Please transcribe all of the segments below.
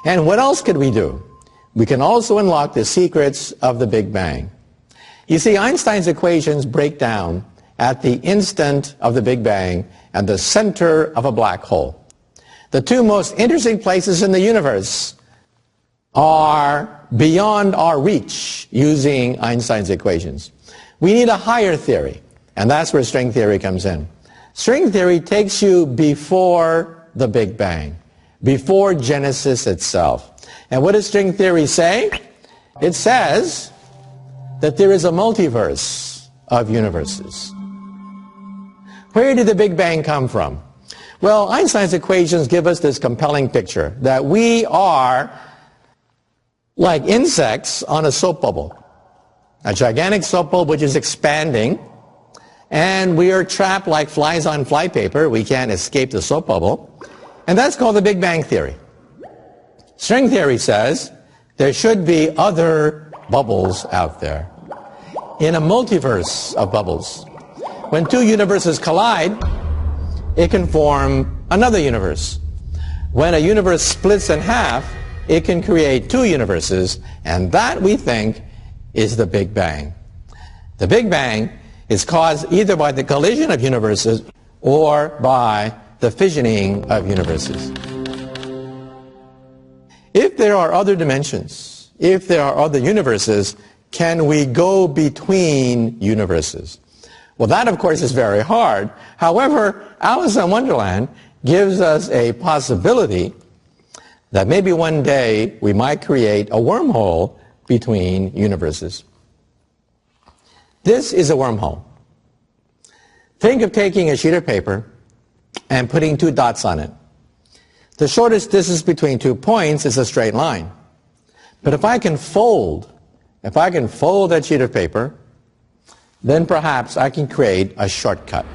And what else could we do? We can also unlock the secrets of the Big Bang. You see, Einstein's equations break down at the instant of the Big Bang at the center of a black hole. The two most interesting places in the universe are beyond our reach using Einstein's equations. We need a higher theory, and that's where string theory comes in. String theory takes you before the Big Bang, before Genesis itself. And what does string theory say? It says that there is a multiverse of universes. Where did the Big Bang come from? Well, Einstein's equations give us this compelling picture that we are like insects on a soap bubble, a gigantic soap bubble which is expanding, and we are trapped like flies on flypaper. We can't escape the soap bubble, and that's called the Big Bang theory. String theory says there should be other bubbles out there in a multiverse of bubbles. When two universes collide, it can form another universe. When a universe splits in half, it can create two universes, and that, we think, is the Big Bang. The Big Bang is caused either by the collision of universes or by the fissioning of universes. If there are other dimensions, if there are other universes, can we go between universes? Well, that, of course, is very hard. However, Alice in Wonderland gives us a possibility that maybe one day we might create a wormhole between universes. This is a wormhole. Think of taking a sheet of paper and putting two dots on it. The shortest distance between 2 points is a straight line. But if I can fold that sheet of paper, then perhaps I can create a shortcut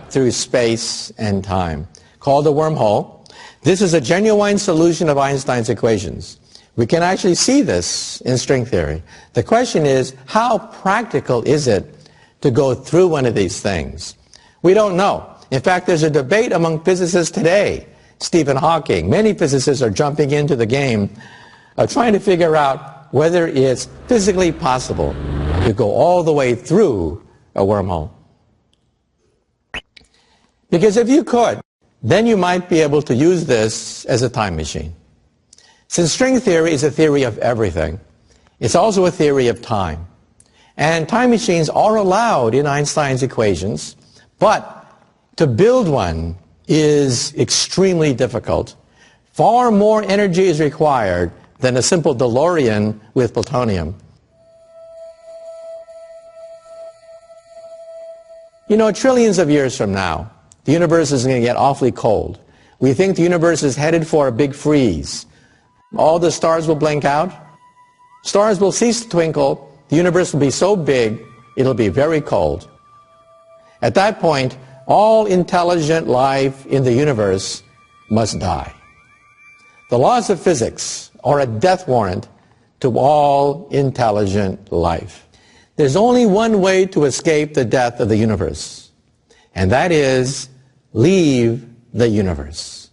through space and time, called a wormhole. This is a genuine solution of Einstein's equations. We can actually see this in string theory. The question is, how practical is it to go through one of these things? We don't know. In fact, there's a debate among physicists today. Stephen Hawking, many physicists are jumping into the game of trying to figure out whether it's physically possible to go all the way through a wormhole. Because if you could, then you might be able to use this as a time machine. Since string theory is a theory of everything, it's also a theory of time. And time machines are allowed in Einstein's equations, but to build one is extremely difficult. Far more energy is required than a simple DeLorean with plutonium. You know, trillions of years from now, the universe is going to get awfully cold. We think the universe is headed for a big freeze. All the stars will blink out. Stars will cease to twinkle. The universe will be so big, it'll be very cold. At that point, all intelligent life in the universe must die. The laws of physics are a death warrant to all intelligent life. There's only one way to escape the death of the universe, and that is leave the universe.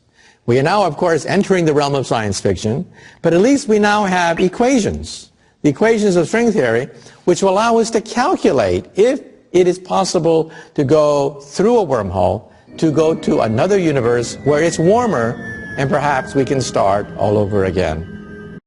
We are now, of course, entering the realm of science fiction, but at least we now have equations, the equations of string theory, which will allow us to calculate if it is possible to go through a wormhole, to go to another universe where it's warmer, and perhaps we can start all over again.